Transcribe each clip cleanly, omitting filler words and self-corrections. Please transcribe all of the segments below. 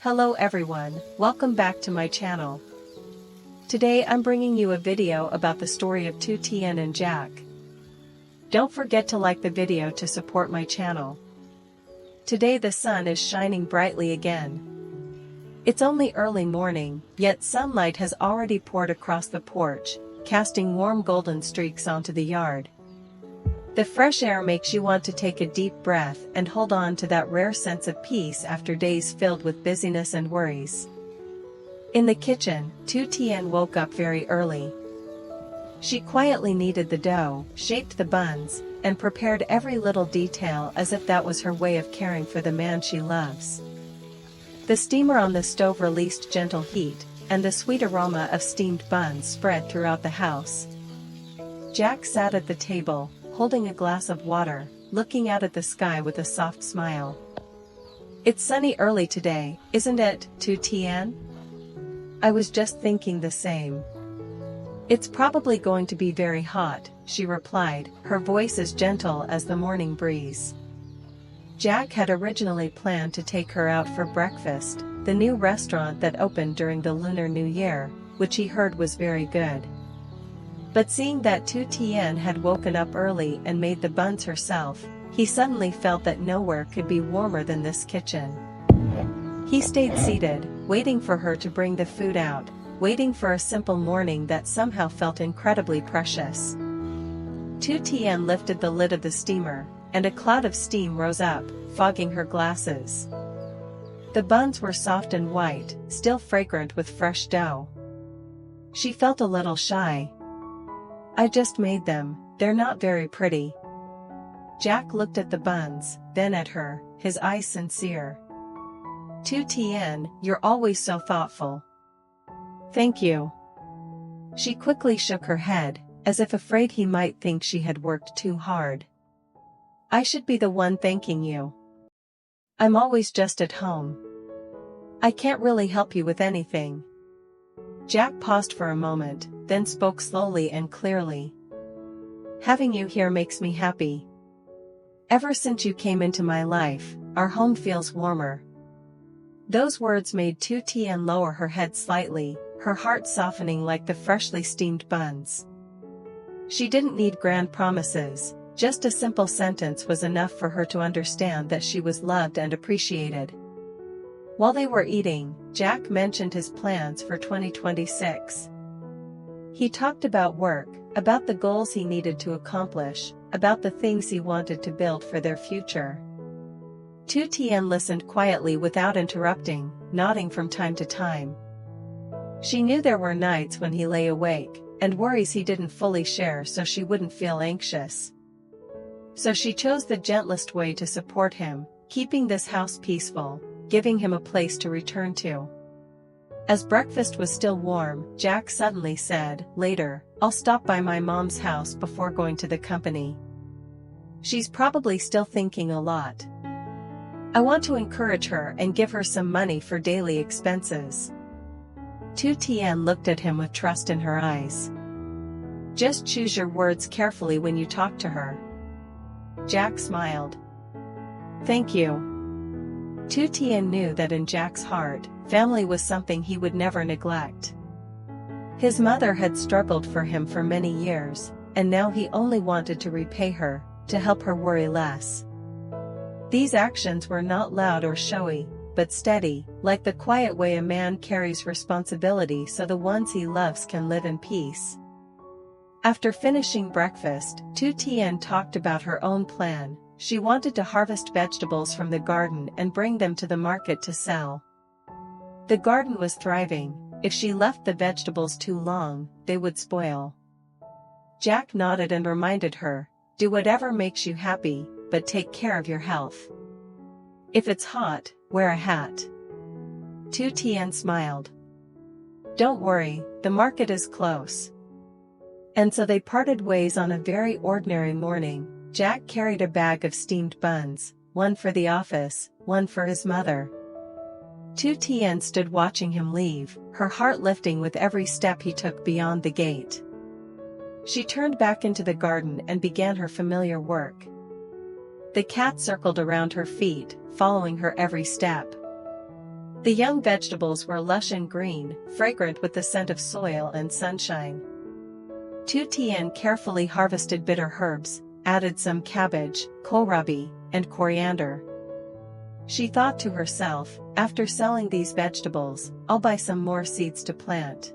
Hello everyone, welcome back to my channel. Today I'm bringing you a video about the story of Tien and Jack. Don't forget to like the video to support my channel. Today the sun is shining brightly again. It's only early morning, yet sunlight has already poured across the porch, casting warm golden streaks onto the yard. The fresh air makes you want to take a deep breath and hold on to that rare sense of peace after days filled with busyness and worries. In the kitchen, Tien woke up very early. She quietly kneaded the dough, shaped the buns, and prepared every little detail as if that was her way of caring for the man she loves. The steamer on the stove released gentle heat, and the sweet aroma of steamed buns spread throughout the house. Jack sat at the table, holding a glass of water, looking out at the sky with a soft smile. "It's sunny early today, isn't it, Tien?" "I was just thinking the same." "It's probably going to be very hot," she replied, her voice as gentle as the morning breeze. Jack had originally planned to take her out for breakfast, the new restaurant that opened during the Lunar New Year, which he heard was very good. But seeing that Tien had woken up early and made the buns herself, he suddenly felt that nowhere could be warmer than this kitchen. He stayed seated, waiting for her to bring the food out, waiting for a simple morning that somehow felt incredibly precious. Tien lifted the lid of the steamer, and a cloud of steam rose up, fogging her glasses. The buns were soft and white, still fragrant with fresh dough. She felt a little shy. "I just made them, they're not very pretty." Jack looked at the buns, then at her, his eyes sincere. "Tien, you're always so thoughtful." "Thank you." She quickly shook her head, as if afraid he might think she had worked too hard. "I should be the one thanking you. I'm always just at home. I can't really help you with anything." Jack paused for a moment, then spoke slowly and clearly. "Having you here makes me happy. Ever since you came into my life, our home feels warmer." Those words made Tien lower her head slightly, her heart softening like the freshly steamed buns. She didn't need grand promises, just a simple sentence was enough for her to understand that she was loved and appreciated. While they were eating, Jack mentioned his plans for 2026. He talked about work, about the goals he needed to accomplish, about the things he wanted to build for their future. Tien listened quietly without interrupting, nodding from time to time. She knew there were nights when he lay awake, and worries he didn't fully share so she wouldn't feel anxious. So she chose the gentlest way to support him, keeping this house peaceful, giving him a place to return to. As breakfast was still warm, Jack suddenly said, "Later, I'll stop by my mom's house before going to the company. She's probably still thinking a lot. I want to encourage her and give her some money for daily expenses." Tien looked at him with trust in her eyes. "Just choose your words carefully when you talk to her." Jack smiled. "Thank you." Tien knew that in Jack's heart, family was something he would never neglect. His mother had struggled for him for many years, and now he only wanted to repay her, to help her worry less. These actions were not loud or showy, but steady, like the quiet way a man carries responsibility so the ones he loves can live in peace. After finishing breakfast, Tien talked about her own plan. She wanted to harvest vegetables from the garden and bring them to the market to sell. The garden was thriving. If she left the vegetables too long, they would spoil. Jack nodded and reminded her, "Do whatever makes you happy, but take care of your health. If it's hot, wear a hat." Tien smiled. "Don't worry, the market is close." And so they parted ways on a very ordinary morning. Jack carried a bag of steamed buns, one for the office, one for his mother. Tien stood watching him leave, her heart lifting with every step he took beyond the gate. She turned back into the garden and began her familiar work. The cat circled around her feet, following her every step. The young vegetables were lush and green, fragrant with the scent of soil and sunshine. Tien carefully harvested bitter herbs, added some cabbage, kohlrabi, and coriander. She thought to herself, after selling these vegetables, I'll buy some more seeds to plant.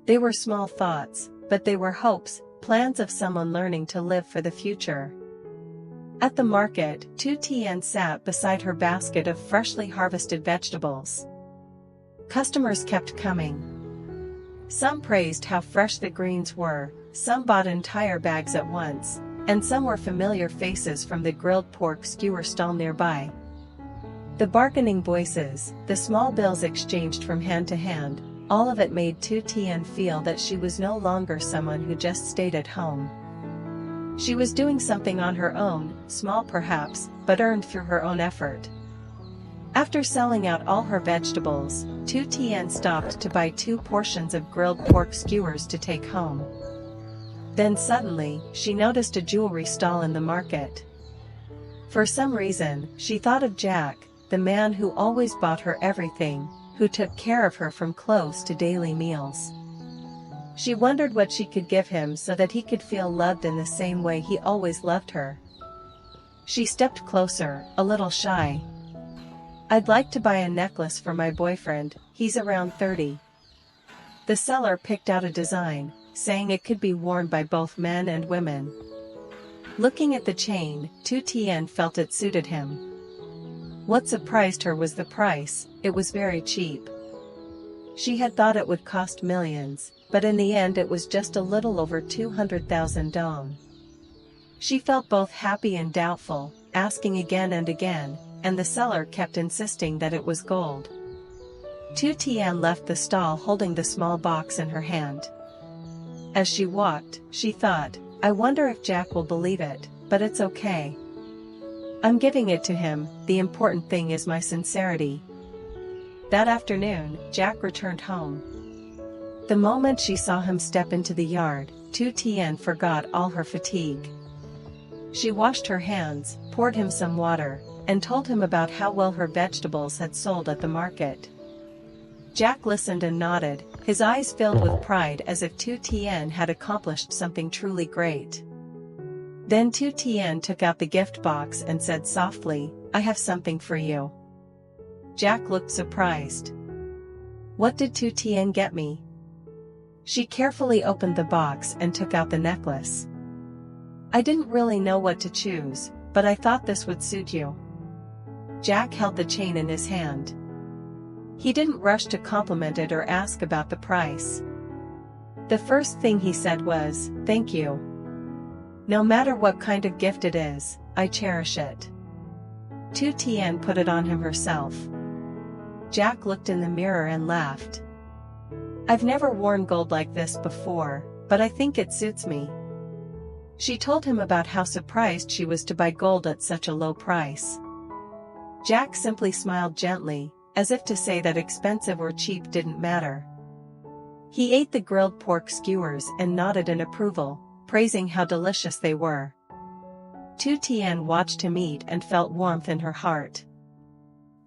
They were small thoughts, but they were hopes, plans of someone learning to live for the future. At the market, Tien sat beside her basket of freshly harvested vegetables. Customers kept coming. Some praised how fresh the greens were, some bought entire bags at once, and some were familiar faces from the grilled pork skewer stall nearby. The bargaining voices, the small bills exchanged from hand to hand, all of it made Tien feel that she was no longer someone who just stayed at home. She was doing something on her own, small perhaps, but earned through her own effort. After selling out all her vegetables, Tien stopped to buy 2 portions of grilled pork skewers to take home. Then suddenly, she noticed a jewelry stall in the market. For some reason, she thought of Jack, the man who always bought her everything, who took care of her from clothes to daily meals. She wondered what she could give him so that he could feel loved in the same way he always loved her. She stepped closer, a little shy. I'd like to buy a necklace for my boyfriend, he's around 30. The seller picked out a design, saying it could be worn by both men and women. Looking at the chain, Tien felt it suited him. What surprised her was the price, it was very cheap. She had thought it would cost millions, but in the end it was just a little over 200,000 dong. She felt both happy and doubtful, asking again and again, and the seller kept insisting that it was gold. Tien left the stall holding the small box in her hand. As she walked, she thought, I wonder if Jack will believe it, but it's okay. I'm giving it to him, the important thing is my sincerity. That afternoon, Jack returned home. The moment she saw him step into the yard, Tien forgot all her fatigue. She washed her hands, poured him some water, and told him about how well her vegetables had sold at the market. Jack listened and nodded, his eyes filled with pride as if Tien had accomplished something truly great. Then Tien took out the gift box and said softly, I have something for you. Jack looked surprised. What did Tien get me? She carefully opened the box and took out the necklace. I didn't really know what to choose, but I thought this would suit you. Jack held the chain in his hand. He didn't rush to compliment it or ask about the price. The first thing he said was, thank you. No matter what kind of gift it is, I cherish it. Tien put it on him herself. Jack looked in the mirror and laughed. I've never worn gold like this before, but I think it suits me. She told him about how surprised she was to buy gold at such a low price. Jack simply smiled gently, as if to say that expensive or cheap didn't matter. He ate the grilled pork skewers and nodded in approval, praising how delicious they were. Tien watched him eat and felt warmth in her heart.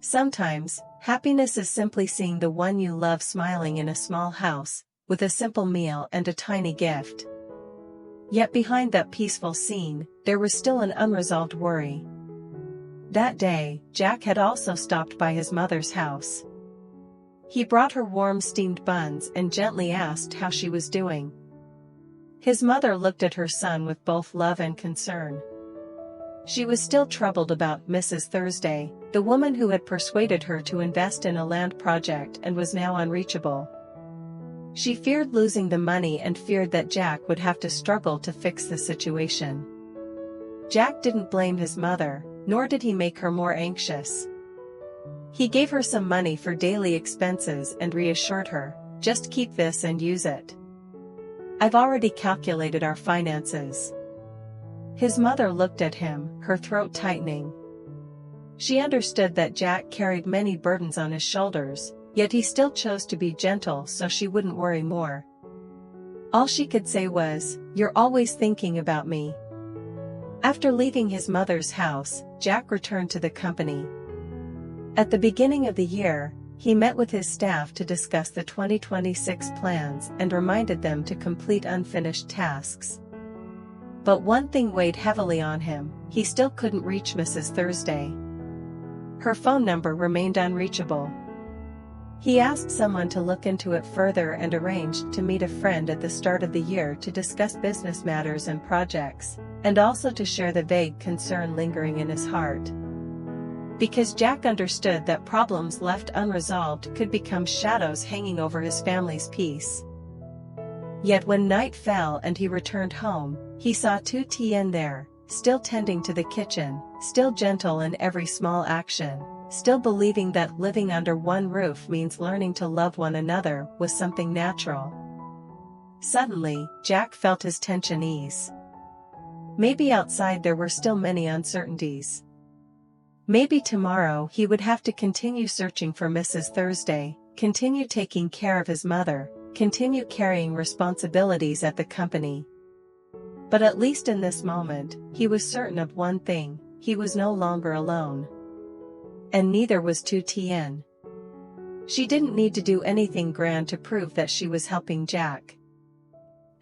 Sometimes, happiness is simply seeing the one you love smiling in a small house, with a simple meal and a tiny gift. Yet behind that peaceful scene, there was still an unresolved worry. That day, Jack had also stopped by his mother's house. He brought her warm steamed buns and gently asked how she was doing. His mother looked at her son with both love and concern. She was still troubled about Mrs. Thursday, the woman who had persuaded her to invest in a land project and was now unreachable. She feared losing the money and feared that Jack would have to struggle to fix the situation. Jack didn't blame his mother, nor did he make her more anxious. He gave her some money for daily expenses and reassured her, just keep this and use it. I've already calculated our finances. His mother looked at him, her throat tightening. She understood that Jack carried many burdens on his shoulders, yet he still chose to be gentle so she wouldn't worry more. All she could say was, "You're always thinking about me." After leaving his mother's house, Jack returned to the company. At the beginning of the year, He met with his staff to discuss the 2026 plans and reminded them to complete unfinished tasks. But one thing weighed heavily on him: he still couldn't reach Mrs. Thursday. Her phone number remained unreachable. He asked someone to look into it further and arranged to meet a friend at the start of the year to discuss business matters and projects, and also to share the vague concern lingering in his heart. Because Jack understood that problems left unresolved could become shadows hanging over his family's peace. Yet when night fell and he returned home, he saw Tien there, still tending to the kitchen, still gentle in every small action, still believing that living under one roof means learning to love one another was something natural. Suddenly, Jack felt his tension ease. Maybe outside there were still many uncertainties. Maybe tomorrow he would have to continue searching for Mrs. Thursday, continue taking care of his mother, continue carrying responsibilities at the company. But at least in this moment, he was certain of one thing: he was no longer alone. And neither was Tien. She didn't need to do anything grand to prove that she was helping Jack.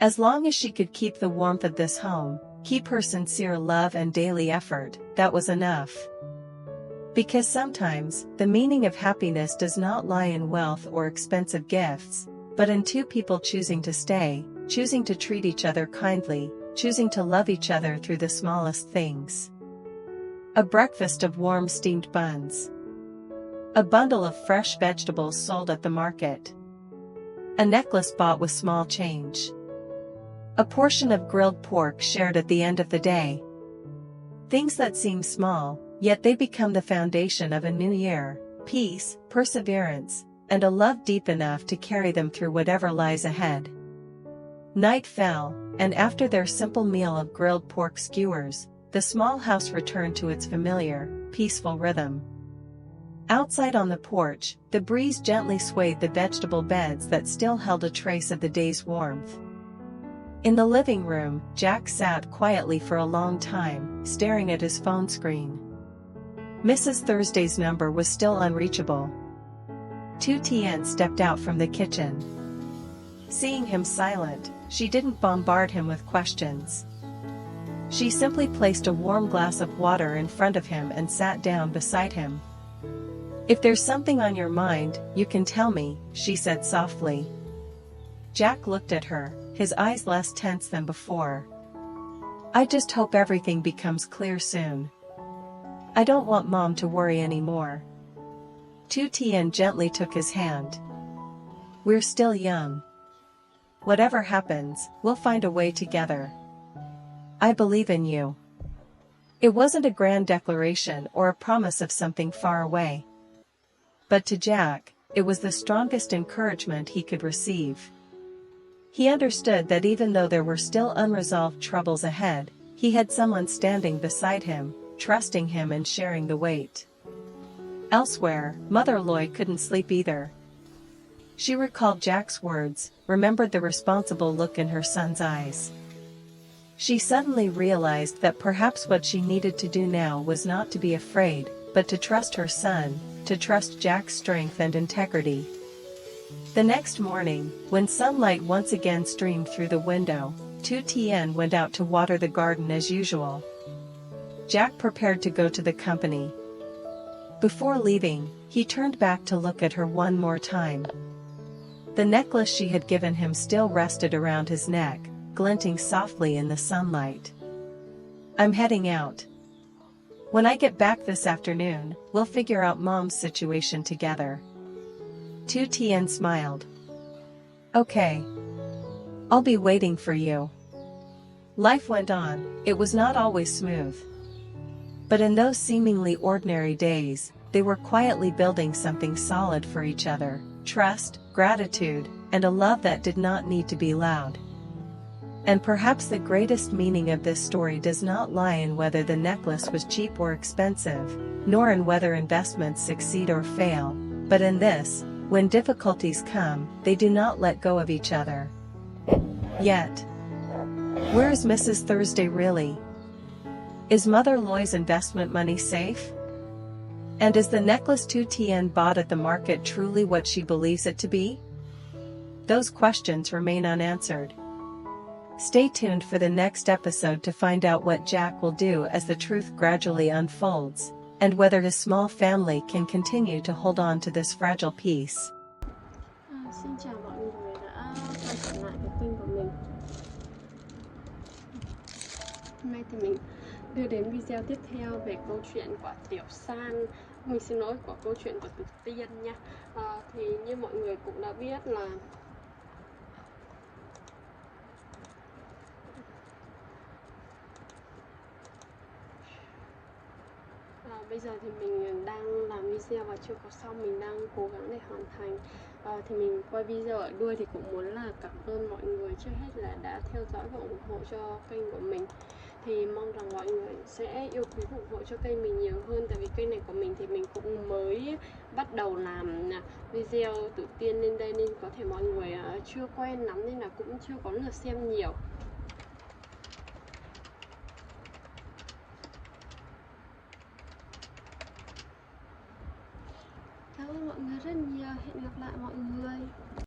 As long as she could keep the warmth of this home, keep her sincere love and daily effort, that was enough. Because sometimes, the meaning of happiness does not lie in wealth or expensive gifts, but in two people choosing to stay, choosing to treat each other kindly, choosing to love each other through the smallest things. A breakfast of warm steamed buns. A bundle of fresh vegetables sold at the market. A necklace bought with small change. A portion of grilled pork shared at the end of the day. Things that seem small, yet they become the foundation of a new year: peace, perseverance, and a love deep enough to carry them through whatever lies ahead. Night fell, and after their simple meal of grilled pork skewers, the small house returned to its familiar, peaceful rhythm. Outside on the porch, the breeze gently swayed the vegetable beds that still held a trace of the day's warmth. In the living room, Jack sat quietly for a long time, staring at his phone screen. Mrs. Thursday's number was still unreachable. Tien stepped out from the kitchen. Seeing him silent, she didn't bombard him with questions. She simply placed a warm glass of water in front of him and sat down beside him. "If there's something on your mind, you can tell me," she said softly. Jack looked at her, his eyes less tense than before. "I just hope everything becomes clear soon. I don't want Mom to worry anymore." Tien gently took his hand. "We're still young. Whatever happens, we'll find a way together. I believe in you." It wasn't a grand declaration or a promise of something far away. But to Jack, it was the strongest encouragement he could receive. He understood that even though there were still unresolved troubles ahead, he had someone standing beside him, trusting him and sharing the weight. Elsewhere, Mother Loy couldn't sleep either. She recalled Jack's words, remembered the responsible look in her son's eyes. She suddenly realized that perhaps what she needed to do now was not to be afraid, but to trust her son, to trust Jack's strength and integrity. The next morning, when sunlight once again streamed through the window, Tien went out to water the garden as usual. Jack prepared to go to the company. Before leaving, he turned back to look at her one more time. The necklace she had given him still rested around his neck, glinting softly in the sunlight. "I'm heading out. When I get back this afternoon, we'll figure out Mom's situation together." Tien smiled. "Okay. I'll be waiting for you." Life went on. It was not always smooth. But in those seemingly ordinary days, they were quietly building something solid for each other: trust, gratitude, and a love that did not need to be loud. And perhaps the greatest meaning of this story does not lie in whether the necklace was cheap or expensive, nor in whether investments succeed or fail, but in this: when difficulties come, they do not let go of each other. Yet, where is Mrs. Thursday really? Is Mother Loy's investment money safe? And is the necklace tutien bought at the market truly what she believes it to be? Those questions remain unanswered. Stay tuned for the next episode to find out what Jack will do as the truth gradually unfolds, and whether his small family can continue to hold on to this fragile piece. Xin chào mọi người đã quay trở lại với kênh của mình. Hôm nay thì mình đưa đến video tiếp theo về câu chuyện của Tiểu San. Mình xin lỗi, của câu chuyện của Tien nha. Thì như mọi người cũng đã biết là bây giờ thì mình đang làm video và chưa có xong, mình đang cố gắng để hoàn thành. Thì mình quay video ở đuôi thì cũng muốn là cảm ơn mọi người trước hết là đã theo dõi và ủng hộ cho kênh của mình. Thì mong rằng mọi người sẽ yêu quý ủng hộ cho kênh mình nhiều hơn, tại vì kênh này của mình thì mình cũng mới bắt đầu làm video tự tiên lên đây, nên có thể mọi người chưa quen lắm nên là cũng chưa có lượt xem nhiều. Cảm ơn mọi người rất nhiều, hẹn gặp lại mọi người.